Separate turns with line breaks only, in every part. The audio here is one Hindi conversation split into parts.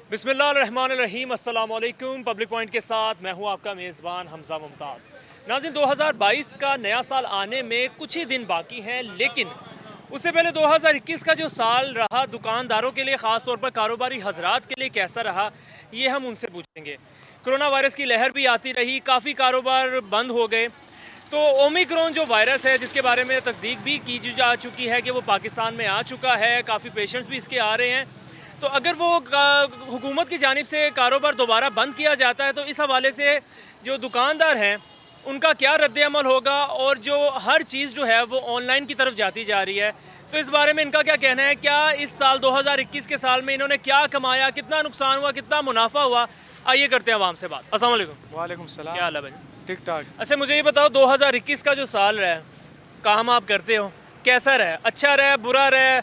बिस्मिल्लाहिर्रहमानिर्रहीम अस्सलाम वालेकुम। पब्लिक पॉइंट के साथ मैं हूं आपका मेज़बान हमज़ा मुमताज़। नाज़रीन, 2022 का नया साल आने में कुछ ही दिन बाकी हैं, लेकिन उससे पहले 2021 का जो साल रहा दुकानदारों के लिए, ख़ास तौर पर कारोबारी हजरात के लिए कैसा रहा, ये हम उनसे पूछेंगे। कोरोना वायरस की लहर भी आती रही, काफ़ी कारोबार बंद हो गए। तो ओमिक्रॉन जो वायरस है, जिसके बारे में तस्दीक भी की जा चुकी है कि वो पाकिस्तान में आ चुका है, काफ़ी पेशेंट्स भी इसके आ रहे हैं। तो अगर वो हुकूमत की जानिब से कारोबार दोबारा बंद किया जाता है तो इस हवाले से जो दुकानदार हैं उनका क्या रद्द-ए-अमल होगा, और जो हर चीज़ जो है वो ऑनलाइन की तरफ जाती जा रही है, तो इस बारे में इनका क्या कहना है। क्या इस साल 2021 के साल में इन्होंने क्या कमाया, कितना नुकसान हुआ, कितना मुनाफा हुआ, आइए करते हैं आवाम से बात। अस्सलाम वालेकुम।
वालेकुम सलाम।
क्या हाल है भाई?
ठीक ठाक।
अच्छा, मुझे ये बताओ 2021 का जो साल रहा है, काम आप करते हो, कैसा रहा? अच्छा रहा, बुरा रहा?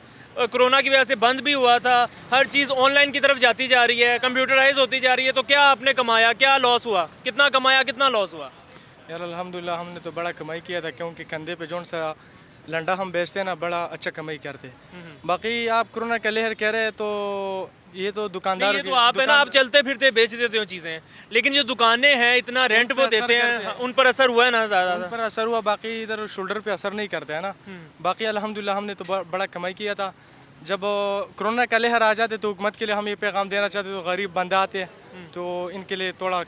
कोरोना की वजह से बंद भी हुआ था, हर चीज़ ऑनलाइन की तरफ जाती जा रही है, कंप्यूटराइज होती जा रही है, तो क्या आपने कमाया, क्या लॉस हुआ, कितना कमाया, कितना लॉस हुआ?
यार अल्हम्दुलिल्लाह हमने तो बड़ा कमाई किया था, क्योंकि कंधे पे जोन सा लंडा हम बेचते हैं ना, बड़ा अच्छा कमाई करते हैं। बाकी आप कोरोना का लहर कह रहे हैं तो ये तो दुकानदार
ये तो आप है ना, आप चलते फिरते बेच देते हो चीज़ें, लेकिन जो दुकानें हैं इतना रेंट वो देते हैं, उन पर असर हुआ है ना ज़्यादा?
पर असर हुआ, बाकी इधर शोल्डर पे असर नहीं करता है ना। बाकी अल्हम्दुलिल्लाह हमने तो बड़ा कमाई किया था। जब कोरोना का लहर आ जाते तो हुकूमत के लिए हम ये पैगाम देना चाहते, तो गरीब बंदे आते हैं तो इनके लिए थोड़ा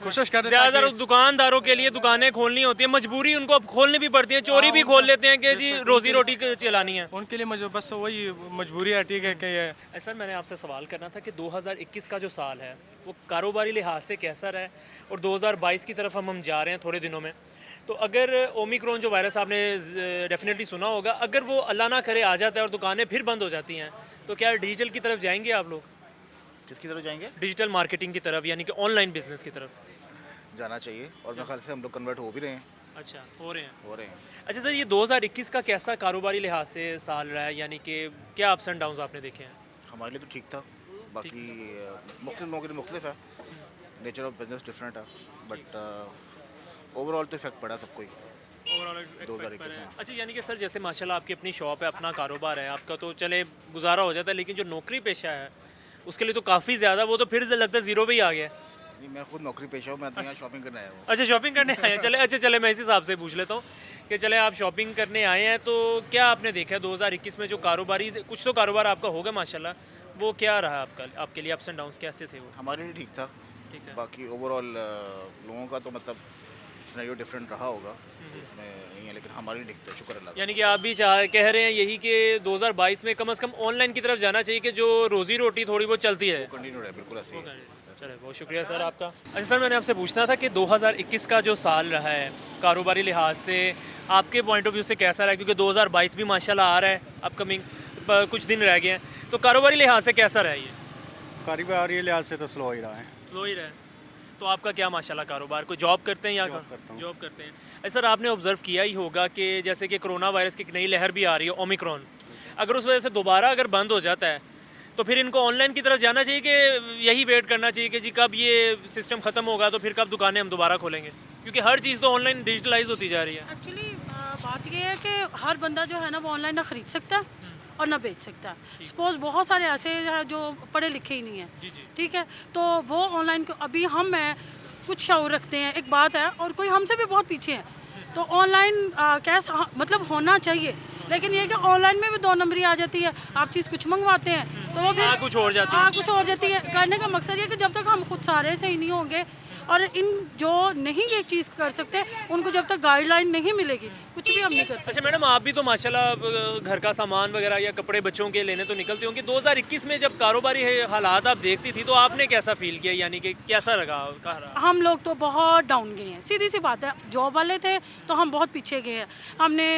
कोशिश कर
ज़्यादातर दुकानदारों के लिए दुकानें खोलनी होती है, मजबूरी उनको अब खोलनी भी पड़ती है, चोरी भी खोल लेते हैं कि जी रोजी रोटी चलानी है,
उनके लिए बस वही मजबूरी है। ठीक है कि
सर मैंने आपसे सवाल करना था कि 2021 का जो साल है वो कारोबारी लिहाज से कैसा रहा है, और 2022 की तरफ हम जा रहे हैं थोड़े दिनों में। तो अगर ओमिक्रॉन जो वायरस आपने डेफिनेटली सुना होगा, अगर वो अल्लाह ना करे आ जाता है और दुकानें फिर बंद हो जाती हैं, तो क्या डिजिटल की तरफ जाएंगे आप लोग?
किसकी तरफ जाएंगे?
डिजिटल मार्केटिंग की तरफ, यानी कि ऑनलाइन बिजनेस की तरफ
जाना चाहिए, और मेरे ख्याल से हम लोग कन्वर्ट हो भी रहे हैं।
अच्छा, हो रहे हैं। अच्छा सर, ये 2021 का कैसा कारोबारी लिहाज से साल रहा है, यानी कि क्या अप्स एंड डाउन्स आपने देखे हैं?
हमारे लिए तो ठीक था, बाकी मुख्तलिफ लोगों के लिए मुख्तलिफ है, नेचर ऑफ बिजनेस डिफरेंट है, बट ओवरऑल तो इफेक्ट पड़ा सबको ही। 2021 में।
अच्छा, यानी कि सर जैसे माशाल्लाह आपकी अपनी शॉप है, अपना कारोबार है आपका, तो चले गुजारा हो जाता है, लेकिन जो नौकरी पेशा है उसके लिए तो काफ़ी ज़्यादा, वो तो फिर लगता है ज़ीरो पे ही आ गया।
नहीं, मैं खुद नौकरी पेशा हूँ, मैं तो यहाँ शॉपिंग करने आया हूँ।
अच्छा, शॉपिंग करने आए हैं। चले मैं इस हिसाब से पूछ लेता हूँ कि चले आप शॉपिंग करने आए हैं, तो क्या आपने देखा है 2021 में जो कारोबारी, कुछ तो कारोबार आपका होगा माशाल्लाह, वो क्या रहा आपके लिए, अप्स एंड डाउन्स कैसे थे वो?
हमारे लिए ठीक था,
ठीक है।
बाकी ओवरऑल लोगों का तो मतलब सिनेरियो डिफरेंट रहा होगा, इसमें नहीं है, लेकिन हमारे लिए ठीक था, शुक्र अल्लाह का।
यानी कि आप भी कह रहे हैं यही कि 2022 में कम से कम ऑनलाइन की तरफ जाना चाहिए, कि जो रोजी रोटी थोड़ी बहुत चलती है।
कंटिन्यू रहे, बिल्कुल ऐसे ही।
चले, बहुत शुक्रिया सर आपका। अच्छा सर, मैंने आपसे पूछना था कि 2021 का जो साल रहा है कारोबारी लिहाज से आपके पॉइंट ऑफ व्यू से कैसा रहा है, क्योंकि 2022 भी माशाल्लाह आ रहा है, अपकमिंग कुछ दिन रह गए हैं, तो कारोबारी लिहाज से कैसा रहा ये?
कारोबारी लिहाज से तो स्लो ही रहा है।
स्लो ही रहा है। तो आपका क्या माशाल्लाह कारोबार, कोई जॉब करते हैं या जॉब करते हैं? अच्छा सर, आपने ऑब्ज़र्व किया ही होगा कि जैसे कि कोरोना वायरस की एक नई लहर भी आ रही है, ओमिक्रॉन, अगर उस वजह से दोबारा अगर बंद हो जाता है तो फिर इनको ऑनलाइन की तरफ जाना चाहिए कि यही वेट करना चाहिए कि जी कब ये सिस्टम ख़त्म होगा तो फिर कब दुकानें हम दोबारा खोलेंगे, क्योंकि हर चीज़ तो ऑनलाइन डिजिटलाइज होती जा रही है।
एक्चुअली बात ये है कि हर बंदा जो है ना वो ऑनलाइन ना खरीद सकता है और ना बेच सकता है। सपोज बहुत सारे ऐसे हैं जो पढ़े लिखे ही नहीं हैं, ठीक है, तो वो ऑनलाइन को अभी हम हैं कुछ शौर रखते हैं, एक बात है, और कोई हमसे भी बहुत पीछे है, तो ऑनलाइन कैश मतलब होना चाहिए, लेकिन ये कि ऑनलाइन में भी दो नंबरी आ जाती है। आप चीज़ कुछ मंगवाते हैं तो वो फिर
कुछ और जाती है।
कुछ और जाती है। कहने का मकसद ये कि जब तक हम खुद सारे से ही नहीं होंगे, और इन जो नहीं ये चीज़ कर सकते उनको जब तक गाइडलाइन नहीं मिलेगी कुछ भी हम नहीं कर सकते।
अच्छा मैडम, आप भी तो माशाल्लाह घर का सामान वगैरह या कपड़े बच्चों के लेने तो निकलते होंगे, 2021 में जब कारोबारी हालात आप देखती थी तो आपने कैसा फील किया, यानी कि कैसा लगा?
हम लोग तो बहुत डाउन गए हैं, सीधी सी बात है। जॉब वाले थे तो हम बहुत पीछे गए हैं, हमने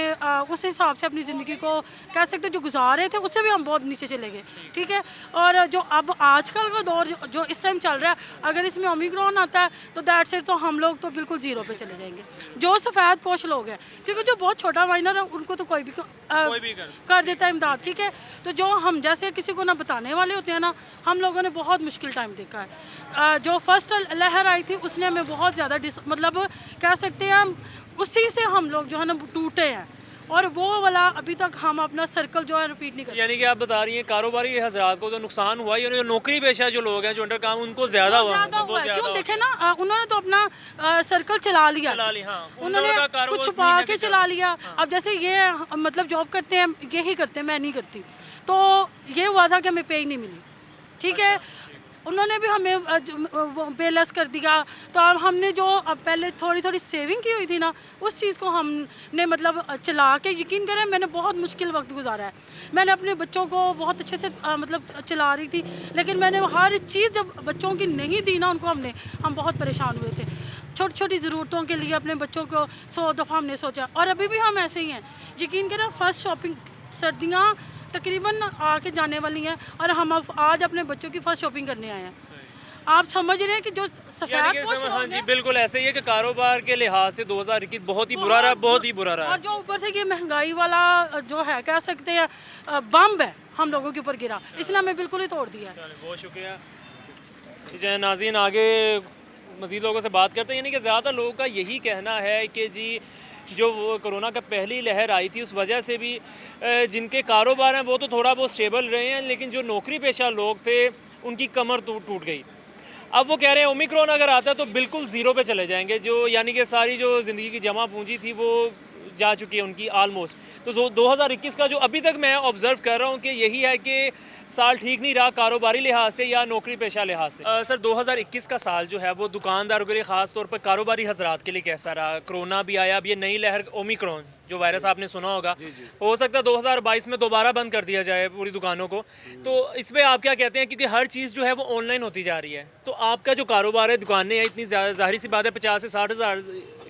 उस हिसाब से अपनी ज़िंदगी को कह सकते जो गुजार रहे थे उससे भी हम बहुत नीचे चले गए, ठीक है। और जो अब आजकल का दौर जो इस टाइम चल रहा है, अगर इसमें ओमिक्रॉन आता है तो दैट से तो हम लोग तो बिल्कुल ज़ीरो पे चले जाएंगे। जो सफ़ेद पोश लोग हैं, क्योंकि जो बहुत छोटा माइनर है उनको तो कोई भी कर देता है इमदाद, ठीक है। तो जो हम जैसे किसी को ना बताने वाले होते हैं ना, हम लोगों ने बहुत मुश्किल टाइम देखा है। जो फर्स्ट लहर आई थी उसने हमें बहुत ज़्यादा मतलब कह सकते हैं हम उसी से हम लोग जो है ना टूटे हैं, और वो वाला अभी तक हम अपना सर्कल जो है रिपीट नहीं कर
यानी कि आप बता रही हैं कारोबारी हजरात को तो नुकसान हुआ ही, और जो नौकरी पेशा जो लोग हैं जो अंडर काम उनको ज़्यादा हुआ,
ज़्यादा हुआ
बहुत
है।
ज़्यादा
क्यों
हुआ।
देखे ना, उन्होंने तो अपना सर्कल चला लिया,
चला ली, हाँ।
उन्होंने
उनका कारोबार
कुछ छुपा
महीने
के
से
चला लिया। अब जैसे ये मतलब जॉब करते हैं, यही करते हैं, मैं नहीं करती, तो ये हुआ था कि हमें पे ही नहीं मिली, ठीक है। उन्होंने भी हमें पे लेस कर दिया, तो अब हमने जो अब पहले थोड़ी थोड़ी सेविंग की हुई थी ना, उस चीज़ को हमने मतलब चला के, यकीन करें मैंने बहुत मुश्किल वक्त गुजारा है। मैंने अपने बच्चों को बहुत अच्छे से मतलब चला रही थी, लेकिन मैंने हर चीज़ जब बच्चों की नहीं दी ना उनको, हम बहुत परेशान हुए थे। छोटी छोटी ज़रूरतों के लिए अपने बच्चों को 100 दफ़ा हमने सोचा, और अभी भी हम ऐसे ही हैं। यकीन करें फर्स्ट शॉपिंग, सर्दियाँ तकरीबन आके जाने वाली हैं, और हम अब आज अपने बच्चों की फर्स्ट शॉपिंग करने आए हैं। आप समझ रहे हैं कि जो
यानी
सफ़ेद
कि
पोश
हाँ
लोग
जी,
हैं,
बिल्कुल ऐसे ही है कि कारोबार के लिहाज से 2021 बहुत ही बुरा रहा, बहुत ही बुरा रहा
और
है।
जो ऊपर से ये महंगाई वाला जो है, कह सकते हैं बम है हम लोगों के ऊपर गिरा, इसने हमें बिल्कुल ही तोड़ दिया है।
चलिए, बहुत शुक्रिया। जी नाज़रीन, आगे मज़ीद लोगों से बात करते हैं। यानी कि ज़्यादा लोगों का यही कहना है कि जी जो वो कोरोना का पहली लहर आई थी उस वजह से भी जिनके कारोबार हैं वो तो थोड़ा बहुत स्टेबल रहे हैं, लेकिन जो नौकरी पेशा लोग थे उनकी कमर टूट गई। अब वो कह रहे हैं ओमिक्रॉन अगर आता है तो बिल्कुल ज़ीरो पे चले जाएंगे, जो यानी कि सारी जो ज़िंदगी की जमा पूंजी थी वो जा चुकी है उनकी ऑलमोस्ट। तो जो 2021 का जो अभी तक मैं ऑब्ज़र्व कर रहा हूँ कि यही है कि साल ठीक नहीं रहा कारोबारी लिहाज से या नौकरी पेशा लिहाज से। सर 2021 का साल जो है वो दुकानदारों के लिए ख़ास तौर पर कारोबारी हजरात के लिए कैसा रहा? कोरोना भी आया, अब ये नई लहर ओमिक्रॉन जो वायरस आपने सुना होगा, हो सकता है 2022 में दोबारा बंद कर दिया जाए पूरी दुकानों को, तो इस पर आप क्या कहते हैं? क्योंकि हर चीज़ जो है वो ऑनलाइन होती जा रही है, तो आपका जो कारोबार है, दुकानें हैं, इतनी ज़ाहिर सी बात है 50 से 60 हज़ार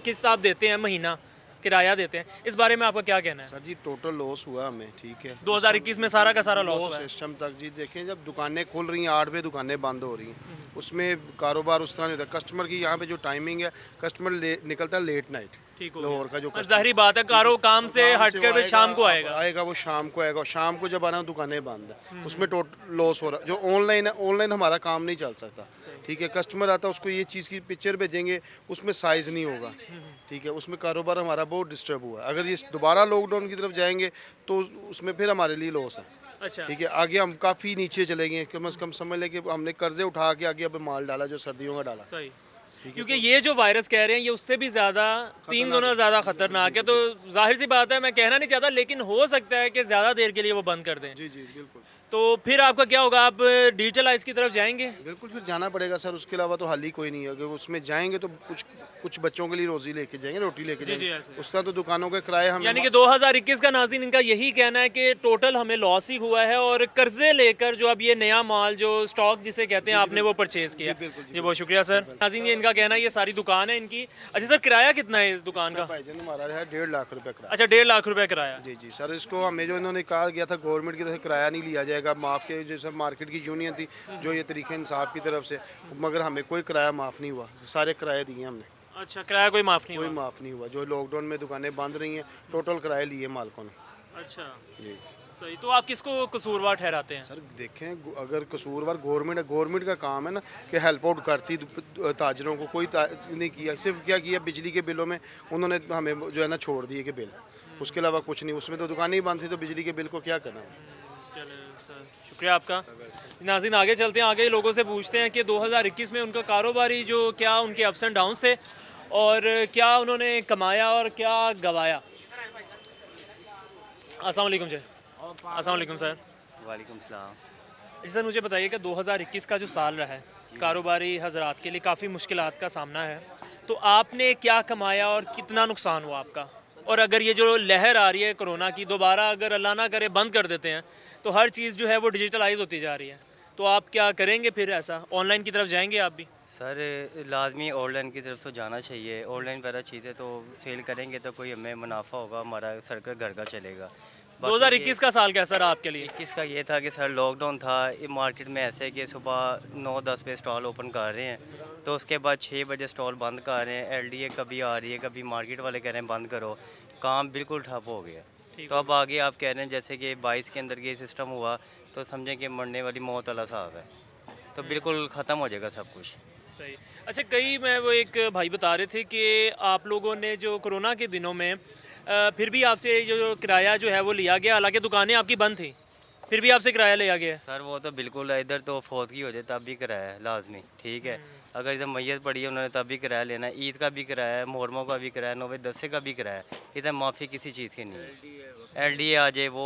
किस्त आप देते हैं, महीना किराया देते हैं, इस बारे में आपका क्या कहना है?
सर जी टोटल लॉस हुआ हमें, ठीक है।
2021 में सारा का सारा लॉस हुआ है।
सिस्टम तक जी देखें, जब दुकानें खुल रही हैं 8 बजे दुकानें बंद हो रही हैं, उसमें कारोबार उस तरह नहीं होता। कस्टमर की यहाँ पे जो टाइमिंग है, कस्टमर निकलता है लेट नाइट,
ठीक हो
लाहौर का जो
बस ज़ाहिर बात है काम से हटकर फिर शाम को आएगा
वो शाम को आएगा, शाम को जब आना दुकानें बंद है, उसमें टोटल लॉस हो रहा है। जो ऑनलाइन है, ऑनलाइन हमारा काम नहीं चल सकता, ठीक है। कस्टमर आता है, उसको ये चीज़ की पिक्चर भेजेंगे, उसमें साइज़ नहीं होगा, ठीक है। उसमें कारोबार हमारा बहुत डिस्टर्ब हुआ है। अगर ये दोबारा लॉकडाउन की तरफ जाएंगे तो उसमें फिर हमारे लिए लॉस है,
अच्छा,
ठीक है। आगे हम काफ़ी नीचे चले गए, कम से कम समझ लें कि हमने कर्जे उठा के आगे अब माल डाला जो सर्दियों का डाला,
सही। क्योंकि ये जो वायरस कह रहे हैं ये उससे भी ज़्यादा 3 गुना ज़्यादा ख़तरनाक है, तो जाहिर सी बात है, मैं कहना नहीं चाहता, लेकिन हो सकता है कि ज़्यादा देर के लिए वो बंद कर दें।
जी जी बिल्कुल।
तो फिर आपका क्या होगा? आप डिजिटलाइज की तरफ जाएंगे?
बिल्कुल फिर जाना पड़ेगा सर, उसके अलावा तो हल ही कोई नहीं है। अगर उसमें जाएंगे तो कुछ बच्चों के लिए रोजी लेके जाएंगे, रोटी लेके
जी,
जाएंगे,
ऐसे।
उस तरह तो दुकानों के किराए हम
यानी कि 2021 का नाज़रीन इनका यही कहना है कि टोटल हमें लॉस ही हुआ है, और कर्जे लेकर जो अब ये नया माल जो स्टॉक जिसे कहते हैं आपने वो परचेज किया। जी बहुत शुक्रिया सर। नाज़रीन ये इनका कहना है, ये सारी दुकान है इनकी। अच्छा सर, किराया कितना है इस दुकान का?
भाईजान हमारा है 1.5 लाख रुपए किराया।
अच्छा, 1.5 लाख रुपए किराया।
जी जी सर, इसको हमें जो इन्होंने कहा गया था गवर्नमेंट की तरफ से किराया नहीं लिया जाएगा, माफ़ के जैसे मार्केट की यूनियन थी जो ये तरीके इंसाफ की तरफ से, मगर हमें कोई किराया माफ़ नहीं हुआ, सारे किराए दिए हमने,
अच्छा, किराया कोई माफ़ नहीं
कोई
हुआ?
माफ़ नहीं हुआ। जो लॉकडाउन में दुकानें बंद रही हैं, टोटल किराए लिए मालिकों ने।
अच्छा,
जी
सही। तो आप किसको कसूरवार ठहराते हैं?
सर देखें, अगर कसूरवार गवर्नमेंट है, गवर्नमेंट का काम है ना कि हेल्प आउट करती ताजरों को, कोई नहीं किया। सिर्फ क्या किया, बिजली के बिलों में उन्होंने हमें जो है ना छोड़ दिए कि बिल, उसके अलावा कुछ नहीं। उसमें तो दुकानें ही बंद थी, तो बिजली के बिल को क्या करना।
चले सर, शुक्रिया आपका। नाज़रीन आगे चलते हैं, आगे लोगों से पूछते हैं कि 2021 में उनका कारोबारी जो क्या उनके अप्स एंड डाउन्स थे, और क्या उन्होंने कमाया और क्या गवाया। अस्सलाम वालेकुम जी। अस्सलाम वालेकुम सर।
वालेकुम सलाम।
जी सर, मुझे बताइए कि 2021 का जो साल रहा है कारोबारी हजरात के लिए काफ़ी मुश्किलात का सामना है, तो आपने क्या कमाया और कितना नुकसान हुआ आपका? और अगर ये जो लहर आ रही है कोरोना की, दोबारा अगर अल्लाह ना करे बंद कर देते हैं, तो हर चीज़ जो है वो डिजिटलाइज होती जा रही है, तो आप क्या करेंगे फिर? ऐसा ऑनलाइन की तरफ जाएंगे आप भी?
सर लाजमी ऑनलाइन की तरफ तो जाना चाहिए। ऑनलाइन वगैरह चीज़ें तो सेल करेंगे तो कोई हमें मुनाफा होगा, हमारा सर्कल घर का चलेगा।
2021 का साल कैसा रहा आपके लिए?
21 का ये था कि सर लॉकडाउन था, ये मार्केट में ऐसे कि सुबह 9-10 बजे स्टॉल ओपन कर रहे हैं, तो उसके बाद 6 बजे स्टॉल बंद कर रहे हैं। LDA कभी आ रही है, कभी मार्केट वाले कह रहे हैं बंद करो, काम बिल्कुल ठप हो गया। तो अब आगे आप कह रहे हैं जैसे कि 22 के अंदर ये सिस्टम हुआ, तो समझें कि मरने वाली मौत वाला साहब है, तो बिल्कुल ख़त्म हो जाएगा सब कुछ।
सही। अच्छा, कई मैं वो एक भाई बता रहे थे कि आप लोगों ने जो कोरोना के दिनों में फिर भी आपसे जो किराया जो है वो लिया गया, हालांकि दुकानें आपकी बंद थी, फिर भी आपसे किराया लिया गया है।
सर वो तो बिल्कुल है, इधर तो फौत की हो जाए तब भी किराया है लाजमी, ठीक है। अगर इधर मैयत पड़ी है उन्होंने तब भी किराया लेना है, ईद का भी किराया है, मुहर्रमों का भी किराया है, नौवे दसे का भी किराया है। इधर माफ़ी किसी चीज़ की नहीं है। LDA आ जाए वो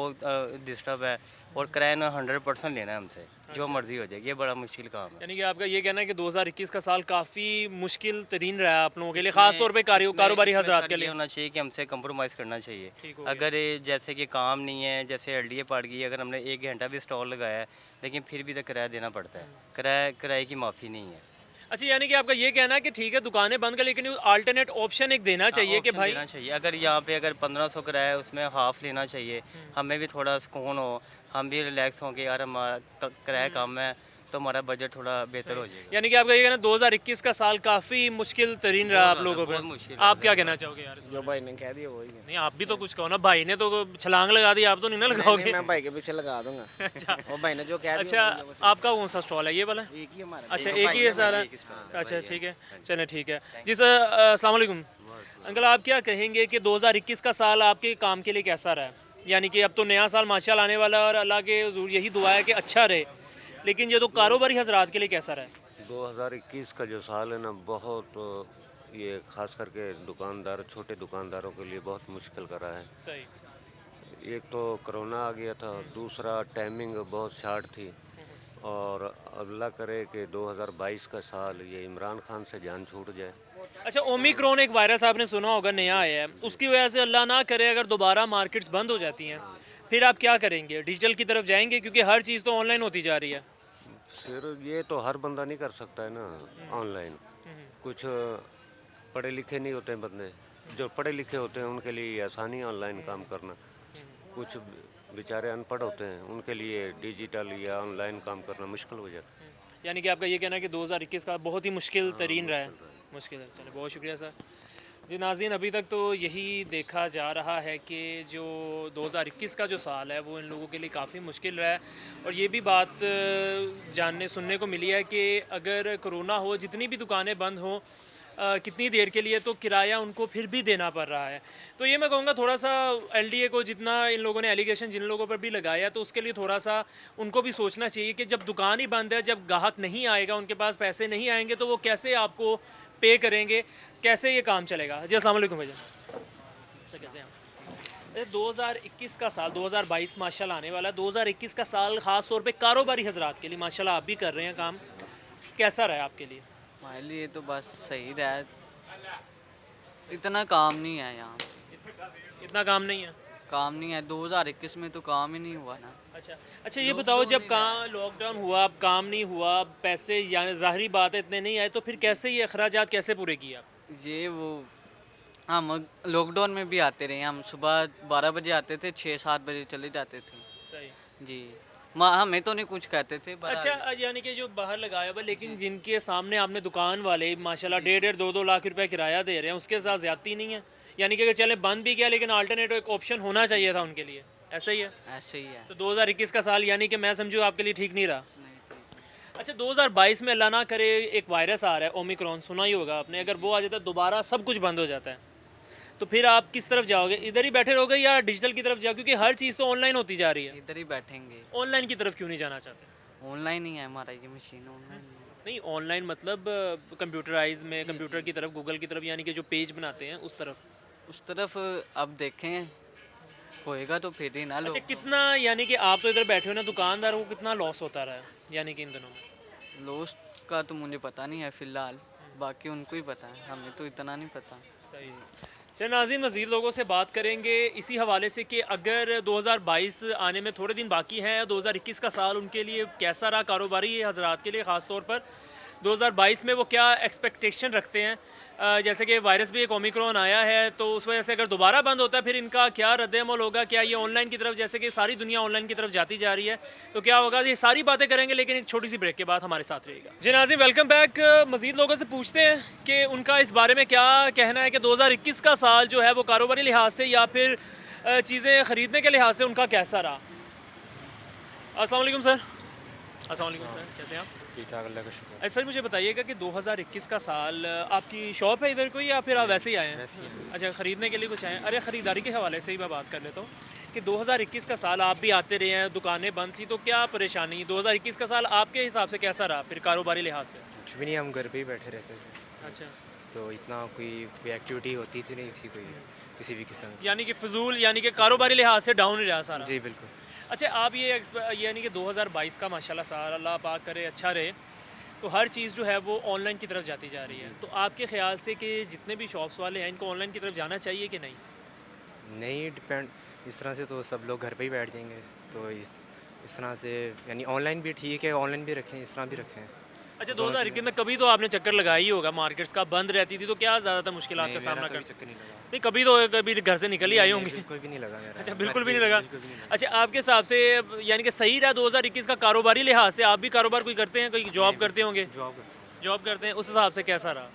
डिस्टर्ब है, और किराया ना 100% लेना है हमसे, जो मर्ज़ी हो जाए। ये बड़ा मुश्किल काम है।
यानी कि आपका ये कहना है कि 2021 का साल काफ़ी मुश्किल तरीन रहा है आप लोगों के लिए, ख़ास तौर पे कारोबारी
इसमें
हजरात
सर
के
ये
लिए।
होना चाहिए कि हमसे कंप्रोमाइज़ करना चाहिए।
ठीक हो गया।
अगर ये जैसे कि काम नहीं है, जैसे LDA पड़ गई, अगर हमने 1 घंटा भी स्टॉल लगाया है, लेकिन फिर भी तो किराया देना पड़ता है। किराए की माफ़ी नहीं है।
अच्छा, यानी कि आपका ये कहना है कि ठीक है दुकानें बंद कर, लेकिन अल्टरनेट ऑप्शन एक देना चाहिए कि
ऑप्शन
भाई
देना चाहिए। अगर यहाँ पे अगर 1500 किराया है उसमें हाफ लेना चाहिए, हमें भी थोड़ा सुकून हो, हम भी रिलैक्स हों कि यार हमारा किराया कम है तो हमारा बजट थोड़ा बेहतर हो जाएगा।
यानी कि आपका ये कहना 2021 का साल काफ़ी मुश्किल तरीन रहा आप लोगों
बहुत
पे।
मुश्किल
आप क्या कहना चाहोगे यार इस
जो भाई ने कह दिया वही है।
नहीं, आप भी तो कुछ कहो ना, भाई ने तो छलांग लगा दी, आप तो नहीं ना लगाओगे।
मैं भाई के पीछे लगा दूंगा।
अच्छा
वो भाई ने जो कह
अच्छा,
दिया वही है,
आपका कौन सा स्टॉल है, ये वाला?
एक ही हमारा।
अच्छा,
एक
एक
भाई
ही है
है,
सारा।
भाई, एक स्टॉल,
अच्छा
भाई
ठीक है,
है।
चलें ठीक है जी सर। अस्सलाम वालेकुम अंकल, आप क्या कहेंगे कि 2021 का साल आपके काम के लिए कैसा रहा? यानी कि अब तो नया साल माशाल्लाह आने वाला है और अल्लाह के हुजूर यही दुआ है कि अच्छा रहे, लेकिन ये तो कारोबारी हजरात के लिए कैसा रहा?
2021 का जो साल है ना, बहुत ये खास करके दुकानदार, छोटे दुकानदारों के लिए बहुत मुश्किल का रहा है।
सही।
एक तो कोरोना आ गया था, दूसरा टाइमिंग बहुत शार्ट थी, और अल्लाह करे कि 2022 का साल ये इमरान खान से जान छूट जाए।
अच्छा, ओमिक्रॉन एक वायरस आपने सुना होगा नया आया है, उसकी वजह से अल्लाह ना करे अगर दोबारा मार्केट्स बंद हो जाती हैं, फिर आप क्या करेंगे? डिजिटल की तरफ जाएंगे क्योंकि हर चीज़ तो ऑनलाइन होती जा रही है।
फिर ये तो हर बंदा नहीं कर सकता है ना ऑनलाइन। कुछ पढ़े लिखे नहीं होते हैं बंदे, जो पढ़े लिखे होते हैं उनके लिए आसानी है ऑनलाइन काम करना। कुछ बेचारे अनपढ़ होते हैं, उनके लिए डिजिटल या ऑनलाइन काम करना मुश्किल हो जाता है।
यानी कि आपका ये कहना है कि 2021 का बहुत ही मुश्किल तरीन रहा है। मुश्किल है, चलिए बहुत शुक्रिया सर। जी नाज़रीन, अभी तक तो यही देखा जा रहा है कि जो 2021 का जो साल है वो इन लोगों के लिए काफ़ी मुश्किल रहा है, और ये भी बात जानने सुनने को मिली है कि अगर कोरोना हो, जितनी भी दुकानें बंद हों कितनी देर के लिए, तो किराया उनको फिर भी देना पड़ रहा है। तो ये मैं कहूँगा थोड़ा सा LDA को, जितना इन लोगों ने एलिगेशन जिन लोगों पर भी लगाया, तो उसके लिए थोड़ा सा उनको भी सोचना चाहिए कि जब दुकान ही बंद है, जब ग्राहक नहीं आएगा, उनके पास पैसे नहीं आएंगे, तो वो कैसे आपको पे करेंगे, कैसे ये काम चलेगा? जी अस्सलाम वालेकुम भैया, तो कैसे हैं आप? 2021 का साल, 2022 माशाल्लाह आने वाला है, 2021 का साल ख़ास तौर पे कारोबारी हजरात के लिए माशाल्लाह आप भी कर रहे हैं काम, कैसा रहा आपके लिए?
हमारे लिए तो बस सही रहा है, इतना काम नहीं है यहाँ पे।
इतना काम नहीं है?
काम नहीं है, 2021 में तो काम ही नहीं हुआ ना।
अच्छा ये बताओ, जब कहाँ लॉकडाउन हुआ, अब काम नहीं हुआ, पैसे या ज़ाहिरी बात है इतने नहीं आए, तो फिर कैसे ये अखराजात कैसे पूरे किए आप?
ये वो हम लॉकडाउन में भी आते रहे, हम सुबह 12 बजे आते थे, 6-7 बजे चले जाते थे
सही
जी। हमें तो नहीं कुछ कहते थे।
अच्छा, यानी कि जो बाहर लगाया हुआ, लेकिन जिनके सामने आपने दुकान वाले माशाल्लाह 1.5-2 लाख रुपए किराया दे रहे हैं, उसके साथ ज़्यादती नहीं है? यानी कि अगर चले बंद भी किया, लेकिन अल्टरनेटिव एक ऑप्शन होना चाहिए था उनके लिए, ऐसा ही है?
ऐसे ही है।
तो 2021 का साल यानी कि मैं समझूँ आपके लिए ठीक नहीं रहा। अच्छा, 2022 में अल्लाह ना करे एक वायरस आ रहा है ओमिक्रॉन, सुना ही होगा आपने, अगर वो आ जाता है दोबारा सब कुछ बंद हो जाता है, तो फिर आप किस तरफ जाओगे? इधर ही बैठे रहोगे या डिजिटल की तरफ जाओ, क्योंकि हर चीज़ तो ऑनलाइन होती जा रही है।
इधर ही बैठेंगे।
ऑनलाइन की तरफ क्यों नहीं जाना चाहते?
ऑनलाइन ही है हमारा ये मशीन, ऑनलाइन
नहीं, ऑनलाइन मतलब कंप्यूटराइज में, कंप्यूटर की तरफ, गूगल की तरफ, यानी कि जो पेज बनाते हैं उस तरफ।
उस तरफ अब देखें होएगा तो फिर ही ना।
अच्छा,
लोग
कितना, यानी कि आप तो इधर बैठे हो ना, दुकानदारों को कितना लॉस होता रहा है यानी कि इन दिनों में?
लॉस का तो मुझे पता नहीं है फ़िलहाल, बाकी उनको ही पता है, हमें तो इतना नहीं पता।
सही। चलिए नाज़रीन, मज़ीद लोगों से बात करेंगे इसी हवाले से कि अगर 2022 आने में थोड़े दिन बाकी हैं, 2021 का साल उनके लिए कैसा रहा कारोबारी हजरात के लिए, ख़ास तौर पर 2022 में वो क्या एक्सपेक्टेशन रखते हैं। जैसे कि वायरस भी एक ओमिक्रॉन आया है, तो उस वजह से अगर दोबारा बंद होता है फिर इनका क्या रद्द-ए-अमल होगा, क्या ये ऑनलाइन की तरफ, जैसे कि सारी दुनिया ऑनलाइन की तरफ जाती जा रही है, तो क्या होगा? ये सारी बातें करेंगे, लेकिन एक छोटी सी ब्रेक के बाद हमारे साथ रहेगा। जी नाज़रीन, वेलकम बैक। मज़ीद लोगों से पूछते हैं कि उनका इस बारे में क्या कहना है कि 2021 का साल जो है वो कारोबारी लिहाज से या फिर चीज़ें ख़रीदने के लिहाज से उनका कैसा रहा। अस्सलाम वालेकुम सर। अस्सलाम वालेकुम सर, कैसे हैं आप?
ठीक ठाक अल्लाह का शुक्र।
सर मुझे बताइएगा कि 2021 का साल आपकी शॉप है इधर कोई या फिर आप वैसे ही आए हैं? अच्छा, ख़रीदने के लिए कुछ आए हैं? अरे ख़रीदारी के हवाले से ही मैं बात कर लेता हूँ कि 2021 का साल आप भी आते रहे हैं, दुकानें बंद थी, तो क्या परेशानी? 2021 का साल आपके हिसाब से कैसा रहा फिर कारोबारी लिहाज से?
कुछ भी नहीं, हम घर पे ही बैठे रहते थे,
अच्छा,
तो इतना कोई एक्टिविटी होती थी नहीं थी कोई किसी भी किस्म की।
यानी कि फजूल, यानी कि कारोबारी लिहाज से डाउन ही रहा सारा।
जी बिल्कुल।
अच्छा, आप ये यानी कि 2022 का माशाल्लाह साल अल्लाह पाक करे अच्छा रहे, तो हर चीज़ जो है वो ऑनलाइन की तरफ जाती जा रही है, तो आपके ख्याल से कि जितने भी शॉप्स वाले हैं इनको ऑनलाइन की तरफ जाना चाहिए कि नहीं?
नहीं, डिपेंड, इस तरह से तो सब लोग घर पे ही बैठ जाएंगे, तो इस तरह से यानी ऑनलाइन भी ठीक है, ऑनलाइन भी रखें, इस तरह भी रखें।
अच्छा, 2021 में कभी तो आपने चक्कर लगाई ही होगा, मार्केट्स का बंद रहती थी, तो क्या ज़्यादातर मुश्किलात का सामना कर?
चक्कर नहीं लगा।
नहीं, कभी तो कभी घर से निकल ही आए होंगे।
बिल्कुल भी नहीं लगा मेरा।
अच्छा, बिल्कुल भी नहीं लगा।
बिल्कुल भी नहीं लगा।
अच्छा, आपके हिसाब से यानी कि सही रहा 2021 का कारोबारी लिहाज से? आप भी कारोबार कोई करते हैं, कोई जॉब करते होंगे? जॉब करते हैं, उस हिसाब से कैसा रहा?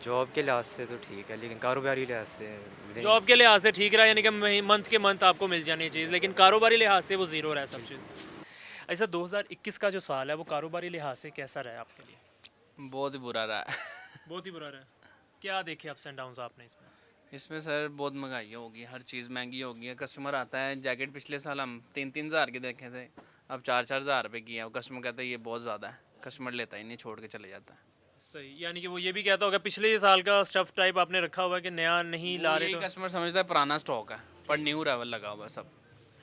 जॉब के लिहाज से तो ठीक है, लेकिन कारोबारी लिहाज से
जॉब के लिहाज से ठीक रहा, यानी कि मंथ के मंथ आपको मिल जानी चाहिए, लेकिन कारोबारी लिहाज से वो ज़ीरो रहा सब चीज़। ऐसा 2021 का जो साल है वो कारोबारी लिहाज से कैसा रहा आपके लिए?
बहुत ही बुरा रहा है।
बहुत ही बुरा रहा। क्या देखे अप्स एंड डाउन्स आपने इसमें?
इसमें सर बहुत महंगाई होगी, हर चीज़ महंगी होगी है। कस्टमर आता है, जैकेट पिछले साल हम 3-3 हज़ार के देखे थे, अब 4-4 हज़ार रुपये की है। कस्टमर कहता है ये बहुत ज़्यादा है, कस्टमर लेता ही नहीं, छोड़ के चले जाता है।
सही, यानी कि वो ये भी कहता होगा पिछले साल का स्टफ टाइप आपने रखा हुआ है कि नया नहीं ला रहे, तो
कस्टमर समझता है पुराना स्टॉक है, पर न्यू लेवल लगा हुआ है सब।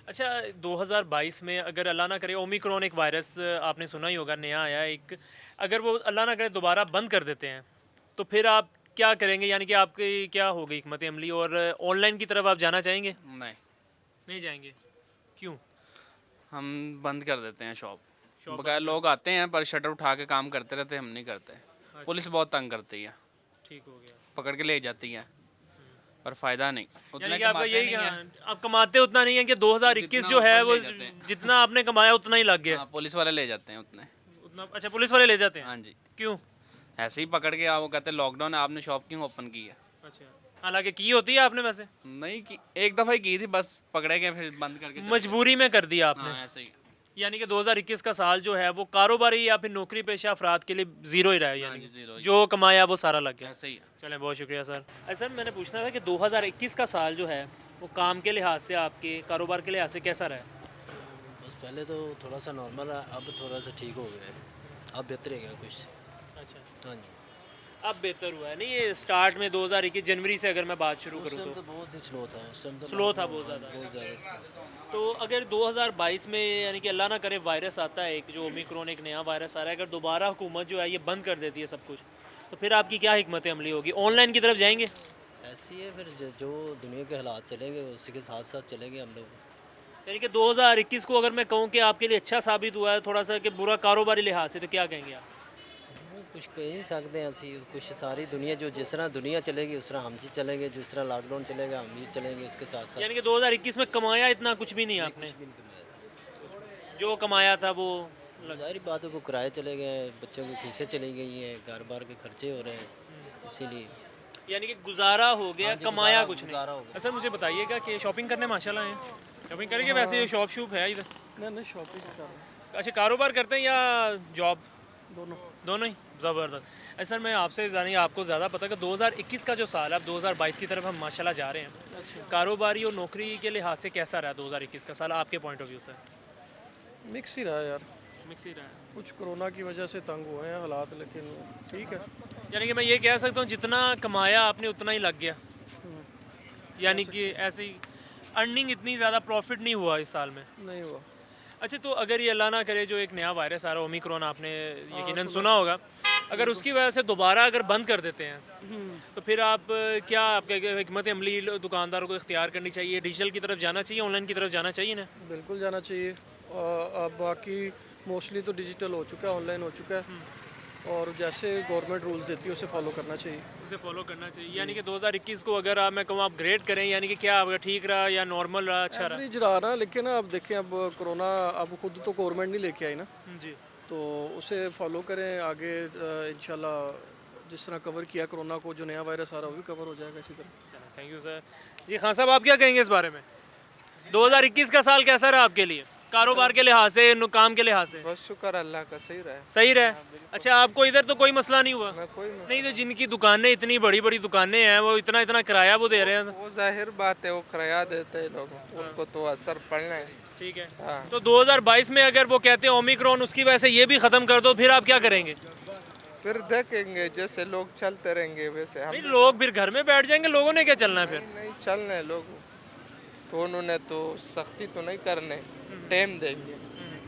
अच्छा, 2022 में अगर अल्लाह ना करे ओमिक्रॉन एक वायरस आपने सुना ही होगा, नया आया एक, अगर वो अल्लाह ना करे दोबारा बंद कर देते हैं तो फिर आप क्या करेंगे? यानी कि आपकी क्या होगी हिकमत अमली, और ऑनलाइन की तरफ आप जाना चाहेंगे? नहीं जाएंगे, क्यों?
हम बंद कर देते हैं शॉप। बगैर लोग आते हैं पर शटर उठा के काम करते रहते, हम नहीं करते। पुलिस बहुत तंग करती है,
ठीक हो गया,
पकड़ के ले जाती है, पर फ़ायदा नहीं।
यानी कि आपका यही आप कमाते उतना नहीं है कि 2021 जो है वो जितना आपने कमाया उतना ही लग गया?
पुलिस वाले ले जाते हैं उतने।
अच्छा, पुलिस वाले ले जाते हैं?
हाँ जी।
क्यों?
ऐसे ही पकड़ के वो कहते हैं लॉकडाउन है, आपने शॉप क्यों ओपन की है?
अच्छा, हालांकि की होती है आपने वैसे?
नहीं की, एक दफ़ा ही की थी बस, पकड़े गए फिर बंद करके।
मजबूरी में कर दिया आपने?
हाँ, ऐसे ही।
यानी कि 2021 का साल जो है वो कारोबारी या फिर नौकरी पेशा अफराद के लिए ज़ीरो ही रहा है, यानी कि जो कमाया वो सारा लग गया।
ऐसे ही।
चलें, बहुत शुक्रिया सर। सर मैंने पूछना था कि 2021 का साल जो है वो काम के लिहाज से, आपके कारोबार के लिहाज से कैसा रहा है?
बस पहले तो थोड़ा सा नॉर्मल रहा, अब थोड़ा सा ठीक हो गया है, अब बेहतर हो गया कुछ।
अच्छा,
हाँ जी,
अब बेहतर हुआ है। नहीं, ये स्टार्ट में 2021 जनवरी से अगर मैं बात शुरू करूँ तो
बहुत ही स्लो था उस टाइम, तो
स्लो था बहुत ज़्यादा। तो अगर 2022 में यानी कि अल्लाह ना करे वायरस आता है, एक जो ओमिक्रॉन एक नया वायरस आ रहा है, अगर दोबारा हुकूमत जो है ये बंद कर देती है सब कुछ, तो फिर आपकी क्या हिकमत अमली होगी? ऑनलाइन की तरफ जाएंगे?
ऐसी है फिर जो दुनिया के हालात चलेंगे उसी के साथ साथ चलेंगे हम लोग।
यानी कि 2021 को अगर मैं कहूँ कि आपके लिए अच्छा साबित हुआ है थोड़ा सा, कि बुरा कारोबारी लिहाज से, तो क्या कहेंगे आप?
कुछ कह नहीं सकते हैं ऐसी, कुछ सारी दुनिया जो जिस तरह दुनिया चलेगी उस तरह हम भी चलेंगे, जिस तरह लॉकडाउन चलेगा हम भी चलेंगे उसके साथ साथ।
यानी कि 2021 में कमाया इतना कुछ भी नहीं आपने? जो कमाया था वो
जाहिर बात है वो किराए चले गए हैं, बच्चों की फीसें चली गई हैं, घर बार के खर्चे हो रहे हैं, इसीलिए
यानी कि गुजारा हो गया, कमाया कुछ
गुजारा हो
नहीं। अच्छा, मुझे बताइएगा कि शॉपिंग करने माशाल्लाह हैं, शॉपिंग करेंगे? वैसे ये शॉप शूप है इधर?
नहीं, शॉपिंग कर रहे हैं।
अच्छा, कारोबार करते हैं या जॉब?
दोनों
ही। ज़बरदस्त। सर मैं आपसे जानी आपको ज़्यादा पता कि 2021 का जो साल है, अब 2022 की तरफ हम माशाल्लाह जा रहे हैं। अच्छा। कारोबारी और नौकरी के लिहाज से कैसा रहा 2021 का साल आपके पॉइंट ऑफ व्यू से?
मिक्स ही रहा है यार,
मिक्स ही रहा है।
कुछ कोरोना की वजह से तंग हुए हैं हालात, लेकिन ठीक है।
यानी कि मैं ये कह सकता हूँ जितना कमाया आपने उतना ही लग गया, यानी कि ऐसे ही अर्निंग इतनी ज़्यादा प्रॉफिट नहीं हुआ इस साल में?
नहीं हुआ।
अच्छा, तो अगर ये अल्लाह ना करे जो एक नया वायरस आ रहा है ओमिक्रॉन, आपने यकीनन सुना होगा, अगर उसकी वजह से दोबारा अगर बंद कर देते हैं तो फिर आप क्या, आपके हिकमत अमली दुकानदारों को इख्तियार करनी चाहिए? डिजिटल की तरफ जाना चाहिए, ऑनलाइन की तरफ जाना चाहिए ना?
बिल्कुल जाना चाहिए। अब बाकी मोस्टली तो डिजिटल हो चुका है, ऑनलाइन हो चुका है, और जैसे गवर्नमेंट रूल्स देती है उसे फॉलो करना चाहिए।
उसे फॉलो करना चाहिए। यानी कि 2021 को अगर मैं कहूँ आप ग्रेड करें, यानी कि क्या अगर ठीक रहा या नॉर्मल रहा, अच्छा रहा?
एवरेज रहा ना, लेकिन अब देखें, अब कोरोना अब खुद तो गवर्नमेंट नहीं लेके आई ना
जी,
तो उसे फॉलो करें आगे, इंशाल्लाह जिस तरह कवर किया कोरोना को, जो नया वायरस आ रहा है वो भी कवर हो जाएगा इसी तरह।
Thank you sir. जी खान साहब, आप क्या कहेंगे इस बारे में? 2021 का साल कैसा रहा आपके लिए? कारोबार के लिहाज से काम के लिहाज से
बस शुक्र अल्लाह का, सही रहा है।
सही रहे। अच्छा, आपको इधर तो कोई मसला नहीं हुआ? नहीं, तो जिनकी दुकानें इतनी बड़ी बड़ी दुकानें हैं वो इतना इतना किराया वो दे रहे हैं।
वो जाहिर बात है, वो किराया देते हैं लोग, उनको तो असर पड़ना है।
ठीक है।
हाँ।
तो 2022 में अगर वो कहते हैं ओमिक्रॉन उसकी वजह से ये भी ख़त्म कर दो, फिर आप क्या करेंगे?
फिर देखेंगे, जैसे लोग चलते रहेंगे वैसे हम
नहीं, लोग फिर घर में बैठ जाएंगे, लोगों ने क्या चलना है फिर?
नहीं चलने लोग, तो उन्होंने तो सख्ती तो नहीं करने, टाइम देंगे।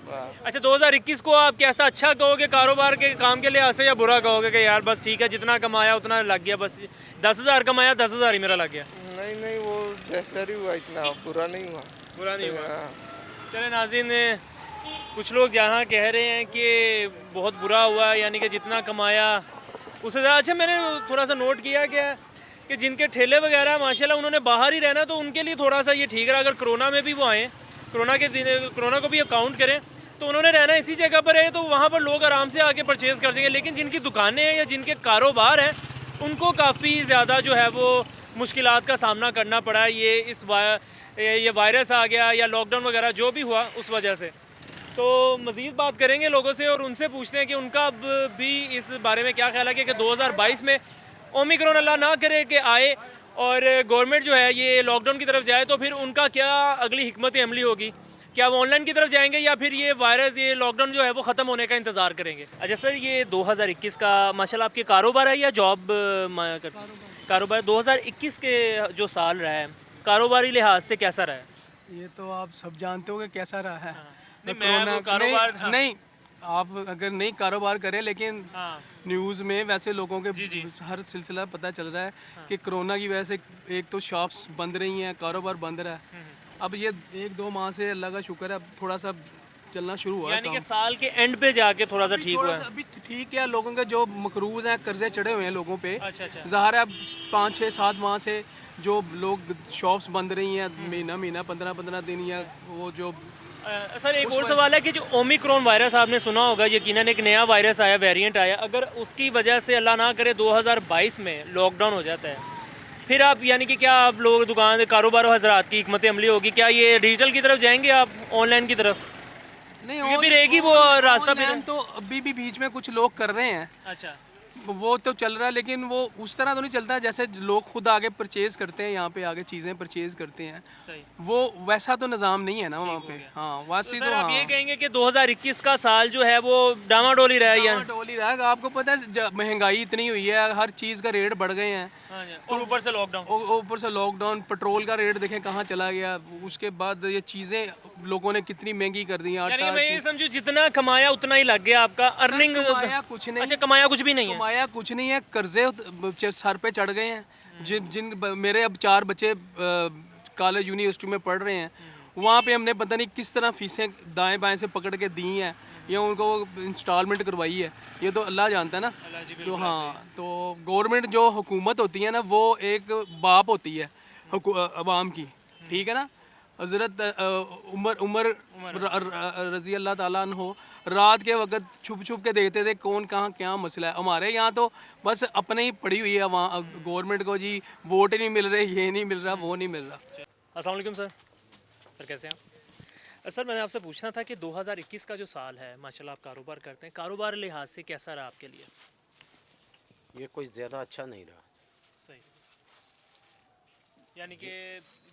वाह।
अच्छा, 2021 को आप कैसा अच्छा कहोगे कारोबार के काम के लिहाज से, या बुरा कहोगे कि यार बस ठीक है जितना कमाया उतना लग गया, बस 10,000 कमाया 10,000 ही मेरा लग गया?
नहीं नहीं, वो बेहतर ही हुआ, इतना बुरा नहीं हुआ।
बुरा नहीं हुआ।
हाँ।
चले नाज़रीन, कुछ लोग जहाँ कह रहे हैं कि बहुत बुरा हुआ, यानी कि जितना कमाया उससे ज़्यादा। अच्छा, मैंने थोड़ा सा नोट किया क्या कि जिनके ठेले वगैरह माशाल्लाह उन्होंने बाहर ही रहना, तो उनके लिए थोड़ा सा ये ठीक रहा। अगर कोरोना में भी वो आए, कोरोना को भी अकाउंट करें, तो उन्होंने रहना इसी जगह पर है, तो वहाँ पर लोग आराम से आके परचेज़ कर सकेंगे। लेकिन जिनकी दुकानें हैं या जिनके कारोबार हैं, उनको काफ़ी ज़्यादा जो है वो मुश्किलात का सामना करना पड़ा है। ये वायरस आ गया या लॉकडाउन वगैरह जो भी हुआ उस वजह से। तो मज़ीद बात करेंगे लोगों से और उनसे पूछते हैं कि उनका अब भी इस बारे में क्या ख्याल है कि 2022 में ओमिक्रॉन अल्लाह ना करे कि आए और गवर्नमेंट जो है ये लॉकडाउन की तरफ जाए, तो फिर उनका क्या अगली हिकमत अमली होगी? क्या वो ऑनलाइन की तरफ जाएंगे या फिर ये वायरस, ये लॉकडाउन जो है वो ख़त्म होने का इंतज़ार करेंगे? अच्छा सर, ये 2021 का माशाल्लाह आपके कारोबार है या जॉब कारोबार? 2021 के जो साल रहा है कारोबारी लिहाज से कैसा रहा है?
ये तो आप सब जानते हो कि कैसा रहा है।
नहीं, मैं वो कारोबार
नहीं, आप अगर नहीं कारोबार करें, लेकिन
हाँ।
न्यूज़ में वैसे लोगों के हर सिलसिला पता चल रहा है कि कोरोना की वजह से एक तो शॉप्स बंद रही हैं, कारोबार बंद रहा है। अब ये 1-2 माह से अल्लाह का शुक्र है, अब थोड़ा सा चलना शुरू हुआ है
यानी कि
काम।
साल के एंड पे जाके थोड़ा सा ठीक हुआ है।
अभी ठीक है, लोगों के जो मकरूज हैं, कर्जे चढ़े हुए हैं लोगों पे।
अच्छा अच्छा।
ज़ाहिर है अब 5-6-7 माह से जो लोग शॉप्स बंद रही हैं, महीना 15-15 दिन, या वो जो
सर एक और सवाल है कि जो ओमिक्रॉन वायरस आपने सुना होगा, यकीनन एक नया वायरस आया, वेरिएंट आया, अगर उसकी वजह से अल्लाह ना करे 2022 में लॉकडाउन हो जाता है, फिर आप यानी कि क्या आप लोग दुकान कारोबार हजरात की हिकमत अमली होगी? क्या ये डिजिटल की तरफ जाएंगे आप, ऑनलाइन की तरफ?
नहीं,
क्योंकि फिर एक ही वो रास्ता फिर
तो अभी भी बीच में कुछ लोग कर रहे हैं।
अच्छा,
वो तो चल रहा है, लेकिन वो उस तरह तो नहीं चलता जैसे लोग खुद आगे परचेज करते हैं, यहाँ पे आगे चीज़ें परचेज करते हैं।
सही।
वो वैसा तो निज़ाम नहीं है ना वहाँ पे। हाँ, वैसे
सर
तो
आप
हाँ,
ये कहेंगे कि 2021 का साल जो है वो डामाडोली रहा है या?
डोली रहेगा। आपको पता है महंगाई इतनी हुई है, हर चीज़ का रेट बढ़ गए हैं,
और ऊपर से लॉकडाउन।
ऊपर से लॉकडाउन, पेट्रोल का रेट देखें कहाँ चला गया। उसके बाद ये चीज़ें लोगों ने कितनी महंगी कर दी हैं।
यानी कि
आटा,
मैं ये समझू जितना कमाया उतना ही लग गया आपका अर्निंग।
कमाया कुछ नहीं।
अच्छा, कमाया कुछ भी नहीं है?
कमाया कुछ नहीं है, कर्जे सर पे चढ़ गए हैं। मेरे अब 4 बच्चे कॉलेज यूनिवर्सिटी में पढ़ रहे हैं, वहाँ पे हमने पता नहीं किस तरह फीसें दाएं बाएं से पकड़ के दी हैं या उनको इंस्टॉलमेंट करवाई है, ये तो अल्लाह जानता है ना। तो हाँ, तो गवर्नमेंट जो हुकूमत होती है ना, वो एक बाप होती है अवाम की, ठीक है ना। हज़रत उमर रज़ी अल्लाह ताला अन्हो रात के वक्त छुप छुप के देखते थे कौन कहाँ क्या मसला है। हमारे यहाँ तो बस अपने ही पड़ी हुई है वहाँ गवर्नमेंट को, जी वोट ही नहीं मिल रहे, ये नहीं मिल रहा, वो नहीं मिल रहा।
अस्सलाम वालेकुम सर। सर कैसे हैं? सर मैंने आपसे पूछना था कि 2021 का जो साल है, माशाल्लाह आप कारोबार करते हैं, कारोबार लिहाज से कैसा रहा आपके लिए?
ये कोई ज़्यादा अच्छा नहीं रहा।
सही। यानी कि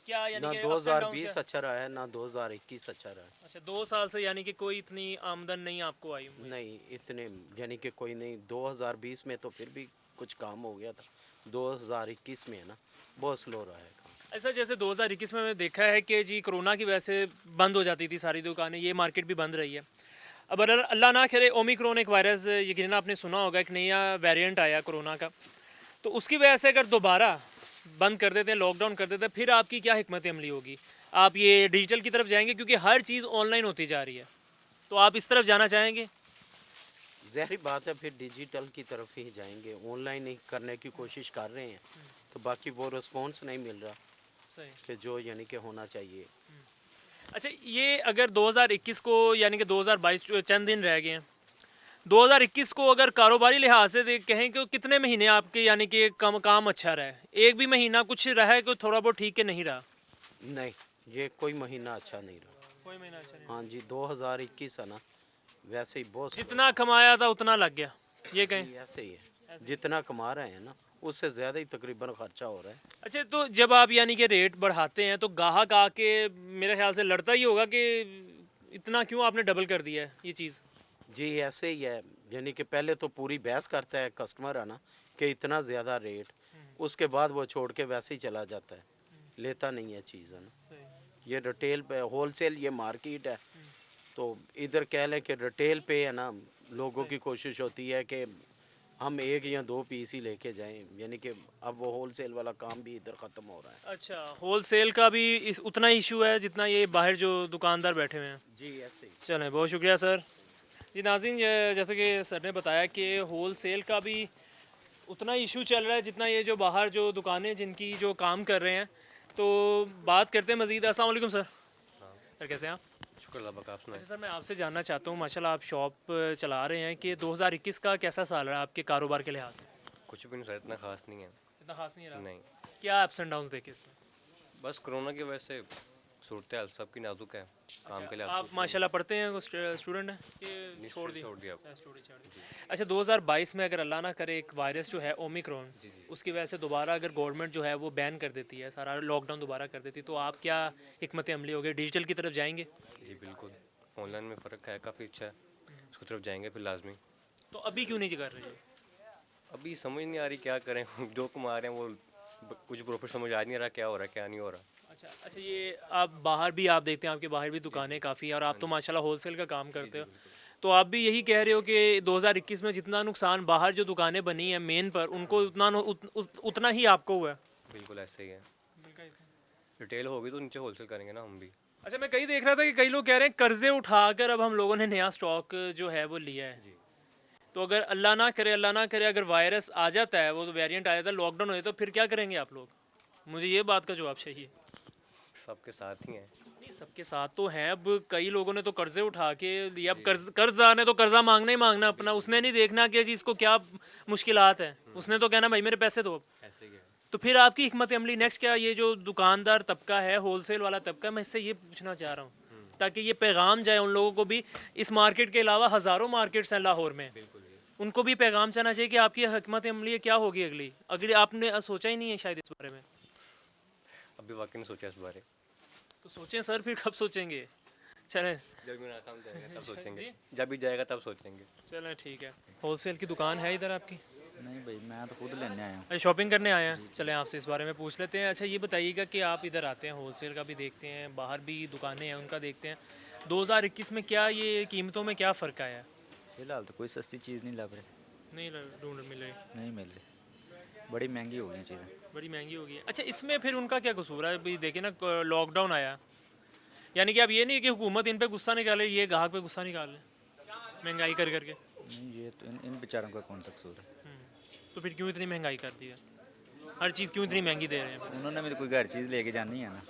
क्या, यानी
ना
कि
2020 अच्छा रहा है, ना 2021 अच्छा रहा है।
अच्छा, 2 साल से यानी कि कोई इतनी आमदन नहीं आपको आई?
नहीं, इतने यानी कि कोई नहीं। 2020 में तो फिर भी कुछ काम हो गया था, 2021 में है ना बहुत स्लो रहा है काम।
ऐसा जैसे 2021 में मैंने देखा है कि जी कोरोना की वजह से बंद हो जाती थी सारी दुकानें, ये मार्केट भी बंद रही है। अब अल्लाह ना करे ओमिक्रॉन एक वायरस, यकीनन आपने सुना होगा, एक नया वेरिएंट आया कोरोना का, तो उसकी वजह से अगर दोबारा बंद कर देते हैं, लॉकडाउन कर देते हैं, फिर आपकी क्या हिकमत अमली होगी? आप ये डिजिटल की तरफ जाएंगे क्योंकि हर चीज़ ऑनलाइन होती जा रही है, तो आप इस तरफ जाना चाहेंगे?
ज़ाहिर बात है फिर डिजिटल की तरफ ही जाएंगे। ऑनलाइन ही करने की कोशिश कर रहे हैं, तो बाकी वो रिस्पॉन्स नहीं मिल रहा
सही
कि जो यानी कि होना चाहिए।
अच्छा, ये अगर 2021 को यानी कि 2022 चंद दिन रह गए हैं, 2021 को अगर कारोबारी लिहाज से कहें कि कितने महीने आपके यानी कि काम अच्छा रहा है? एक भी महीना कुछ रहा है कि थोड़ा बहुत ठीक के नहीं रहा?
नहीं, ये कोई महीना अच्छा नहीं रहा।
कोई महीना अच्छा नहीं।
हाँ जी 2021 है ना, वैसे ही बहुत
जितना कमाया था उतना लग गया, ये कहें।
जी, ऐसे ही है, जितना कमा रहे हैं ना उससे ज़्यादा ही तकरीबन खर्चा हो रहा है।
अच्छा, तो जब आप यानी कि रेट बढ़ाते हैं तो गाहक आके मेरे ख्याल से लड़ता ही होगा कि इतना क्यों आपने डबल कर दिया है ये चीज़।
जी ऐसे ही है, यानी कि पहले तो पूरी बहस करता है कस्टमर है ना कि इतना ज़्यादा रेट, उसके बाद वो छोड़ के वैसे ही चला जाता है, लेता नहीं है चीज़ है ना। ये रिटेल पे होलसेल ये मार्केट है, तो इधर कह लें कि रिटेल पे है ना लोगों की कोशिश होती है कि हम एक या दो पीस ही लेके जाएं, यानी कि अब वो होलसेल वाला काम भी इधर ख़त्म हो रहा है।
अच्छा, होलसेल का भी उतना इशू है जितना ये बाहर जो दुकानदार बैठे हुए हैं।
जी ऐसे ही।
चलें, बहुत शुक्रिया सर। जी नाज़रीन, ये जैसे कि सर ने बताया कि होलसेल का भी उतना इशू चल रहा है जितना ये जो बाहर जो दुकानें जिनकी जो काम कर रहे हैं। तो बात करते हैं मज़ीद। अस्सलाम वालेकुम सर। सर कैसे हैं आप?
शुक्र अल्लाह का, आप सुनाएं।
अच्छा सर, मैं आपसे जानना चाहता हूँ, माशाल्लाह आप शॉप चला रहे हैं, कि 2021 का कैसा साल रहा आपके कारोबार के लिहाज से?
कुछ भी नहीं सर, इतना खास नहीं है।
इतना खास नहीं रहा?
नहीं,
क्या अप्स एंड डाउन्स देखे इसमें?
बस कोरोना की वजह से सूरत हाल सबकी नाजुक है, काम के लिए
आप माशाल्लाह पढ़ते हैं, स्टूडेंट हैं कि छोड़ दिया?
छोड़ दिया।
छोड़ दिया। अच्छा, 2022 में अगर अल्लाह ना करे एक वायरस जो है ओमिक्रॉन, उसकी वजह से दोबारा अगर गवर्नमेंट जो है वो बैन कर देती है, सारा लॉकडाउन दोबारा कर देती है, तो आप क्या हिकमत अमली होगी, डिजिटल की तरफ जाएंगे?
जी बिल्कुल, ऑनलाइन में फ़र्क है, काफ़ी अच्छा है, उसकी तरफ जाएंगे फिर लाजमी।
तो अभी क्यों नहीं कर रहे हैं?
अभी समझ नहीं आ रही क्या करें जो कमा रहे हैं वो कुछ प्रॉफिट समझ आ नहीं रहा, क्या हो रहा है क्या नहीं हो रहा।
अच्छा, ये आप बाहर भी आप देखते हैं, आपके बाहर भी दुकानें काफ़ी हैं और आप तो माशाल्लाह होलसेल का काम करते हो, तो आप भी यही कह रहे हो कि 2021 में जितना नुकसान बाहर जो दुकानें बनी हैं मेन पर, उनको उतना ही आपको हुआ है?
बिल्कुल ऐसे ही है, रिटेल होगी तो नीचे होलसेल करेंगे ना हम भी।
अच्छा, मैं कहीं देख रहा था कि कई लोग कह रहे हैं कर्जे उठाकर अब हम लोगों ने नया स्टॉक जो है वो लिया है। तो अगर अल्लाह ना करे अगर वायरस आ जाता है, वो तो वेरिएंट आ जाता है, लॉकडाउन हो जाता है, तो फिर क्या करेंगे आप लोग? मुझे ये बात का जवाब चाहिए।
सबके साथ ही हैं।
नहीं, सबके साथ तो हैं, अब कई लोगों ने तो कर्जे उठा के लिया, अब कर्जदार ने तो कर्जा मांगना ही मांगना अपना, उसने नहीं देखना कि जी इसको क्या मुश्किलात है, उसने तो कहना भाई मेरे पैसे दो।
ऐसे ही है।
तो फिर आपकी हिकमत अमली नेक्स्ट क्या? ये जो दुकानदार तबका है, होलसेल वाला तबका, मैं इससे ये पूछना चाह रहा हूँ ताकि ये पैगाम जाए उन लोगों को भी, इस मार्केट के अलावा हज़ारों मार्केट्स हैं लाहौर में, उनको भी पैगाम जाना चाहिए कि आपकी हिकमत अमली क्या होगी अगली आपने सोचा ही नहीं है शायद इस बारे में।
अभी वाकई नहीं सोचा इस बारे।
तो सोचें सर, फिर कब सोचेंगे? चलें,
जब भी नाकाम जाएगा तब सोचेंगे, जब भी जाएगा तब सोचेंगे।
चलें ठीक है। होलसेल की दुकान है इधर आपकी?
नहीं भाई, मैं तो खुद लेने आया हूँ।
अच्छा, शॉपिंग करने आए हैं। चलें आपसे इस बारे में पूछ लेते हैं। अच्छा, ये बताइएगा कि आप इधर आते हैं, होलसेल का भी देखते हैं, बाहर भी दुकानें हैं उनका देखते हैं, 2021 में क्या ये कीमतों में क्या फ़र्क आया?
फिलहाल तो कोई सस्ती चीज़ नहीं लग रही।
नहीं ढूंढ मिल रही?
नहीं मिल रही, बड़ी महंगी हो गई चीज़ें।
बड़ी महंगी हो गई है। अच्छा, इसमें फिर उनका क्या कसूर है? अभी देखें ना, लॉकडाउन आया, यानी कि अब ये नहीं है कि हुकूमत इन पे गुस्सा निकाले, ये ग्राहक पे गुस्सा निकाले महंगाई कर करके।
नहीं, ये तो इन बेचारों का कौन सा कसूर है?
तो फिर क्यों इतनी महंगाई कर दी है? हर चीज़ क्यों इतनी महंगी दे रहे हैं?
उन्होंने भी तो कोई घर चीज़ लेके जानी है ना,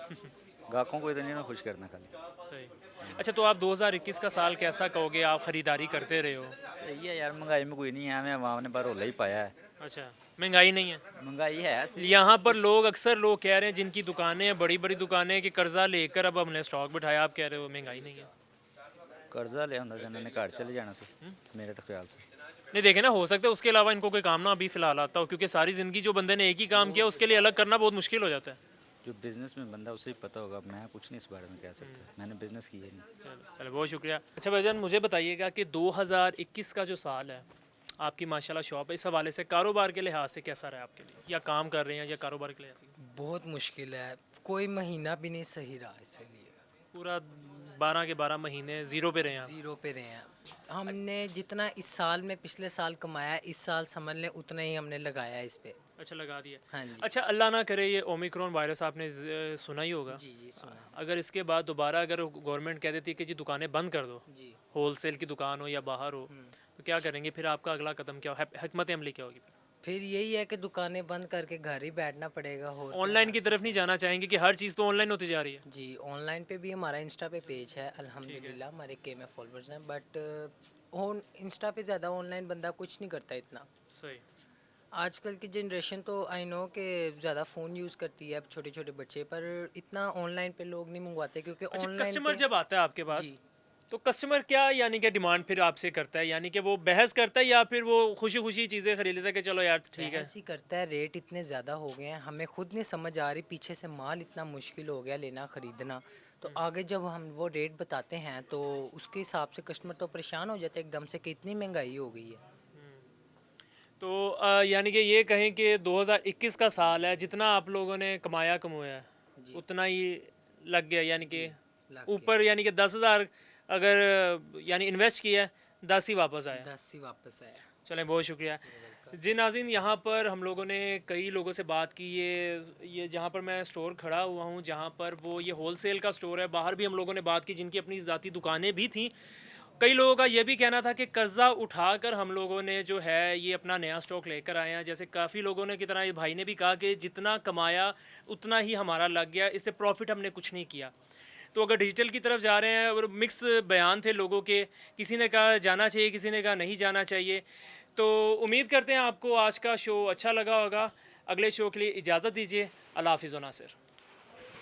ग्राहकों को इतनी ना खुश करना खाली।
सही। अच्छा, तो आप 2021 का साल कैसा कहोगे? आप ख़रीदारी करते रहे हो?
सही है यार, महंगाई में कोई नहीं है, हमें आवाम ने बरोला ही पाया है।
अच्छा, महंगाई नहीं है?
महंगाई है
यहाँ पर अक्सर लोग कह रहे हैं जिनकी दुकानें हैं, बड़ी बड़ी दुकानें हैं, कि कर्जा लेकर अब हमने स्टॉक बिठाया, आप कह रहे हो महंगाई नहीं है।
कर्जा ले होंगे जिन्होंने घर चले जाना से, मेरे तो ख्याल से।
नहीं, देखे ना, हो सकता है उसके अलावा इनको कोई काम ना अभी फ़िलहाल आता हो, क्योंकि सारी ज़िंदगी जो बंदे ने एक ही काम किया उसके लिए अलग करना बहुत मुश्किल हो जाता है।
जो बिज़नेस में बंदा उसे ही पता होगा, मैं कुछ नहीं इस बारे में कह सकता, मैंने बिज़नेस किया ही नहीं।
चलो बहुत शुक्रिया। अच्छा भाईजान, मुझे बताइएगा कि 2021 का जो साल है, आपकी माशाल्लाह शॉप है, इस हवाले से कारोबार के लिहाज से कैसा रहा आपके लिए, या काम कर रहे हैं या कारोबार के लिहाज से?
बहुत मुश्किल है, कोई महीना भी नहीं सही रहा, इसलिए
पूरा 12 के 12 महीने ज़ीरो पे रहे हैं?
ज़ीरो पे रहे हैं। हमने जितना इस साल में पिछले साल कमाया, इस साल समझ लें उतना ही हमने लगाया इस पे।
अच्छा, लगा दिया।
हाँ जी।
अच्छा, अल्लाह ना करे ये ओमिक्रॉन वायरस आपने सुना ही होगा।
जी जी सुना।
अगर इसके बाद दोबारा अगर गवर्नमेंट कह देती है कि जी दुकानें बंद कर दो,
जी,
होलसेल की दुकान हो या बाहर हो, तो क्या करेंगे फिर? आपका अगला कदम क्या हो, हिकमत अमली क्या होगी?
फिर यही है कि दुकानें बंद करके घर ही बैठना पड़ेगा। हो
ऑनलाइन की तरफ नहीं जाना चाहेंगे कि हर चीज़ तो ऑनलाइन होती जा रही है?
जी, ऑनलाइन पे भी हमारा इंस्टा पे पेज है अल्हम्दुलिल्लाह, हमारे के में फॉलोअर्स हैं, बट इंस्टा पे ज़्यादा ऑनलाइन बंदा कुछ नहीं करता इतना।
सही।
आजकल की जनरेशन तो आई नो कि ज़्यादा फ़ोन यूज़ करती है अब छोटे छोटे बच्चे, पर इतना ऑनलाइन पे लोग नहीं मंगवाते क्योंकि
अच्छा,
ऑनलाइन
कस्टमर
पे
जब आता है आपके पास
जी।
तो कस्टमर क्या यानी कि डिमांड फिर आपसे करता है, यानी कि वो बहस करता है या फिर वो खुशी खुशी चीज़ें खरीद लेता है कि चलो यार ठीक है?
बहस ही करता है, रेट इतने ज़्यादा हो गए हैं, हमें खुद नहीं समझ आ रही, पीछे से माल इतना मुश्किल हो गया लेना ख़रीदना। तो आगे जब हम वो रेट बताते हैं तो उसके हिसाब से कस्टमर तो परेशान हो जाते हैं एकदम से कि इतनी महंगाई हो गई है।
तो यानी कि ये कहें कि 2021 का साल है, जितना आप लोगों ने कमाया कमाया है उतना ही लग गया, यानी कि ऊपर यानी कि 10,000 अगर यानी इन्वेस्ट किया है 10 ही वापस आया।
10 ही वापस आया।
चलें, बहुत शुक्रिया। जी नाज़रीन, यहाँ पर हम लोगों ने कई लोगों से बात की। ये जहाँ पर मैं स्टोर खड़ा हुआ हूँ, जहाँ पर वो ये होलसेल का स्टोर है, बाहर भी हम लोगों ने बात की जिनकी अपनी ज़ाती दुकानें भी थीं। कई लोगों का ये भी कहना था कि कर्ज़ा उठाकर हम लोगों ने जो है ये अपना नया स्टॉक लेकर आए हैं। जैसे काफ़ी लोगों ने की तरह ये भाई ने भी कहा कि जितना कमाया उतना ही हमारा लग गया, इससे प्रॉफिट हमने कुछ नहीं किया। तो अगर डिजिटल की तरफ जा रहे हैं, और मिक्स बयान थे लोगों के, किसी ने कहा जाना चाहिए, किसी ने कहा नहीं जाना चाहिए। तो उम्मीद करते हैं आपको आज का शो अच्छा लगा होगा। अगले शो के लिए इजाज़त दीजिए। अल्लाह हाफ़िज़ व नासिर।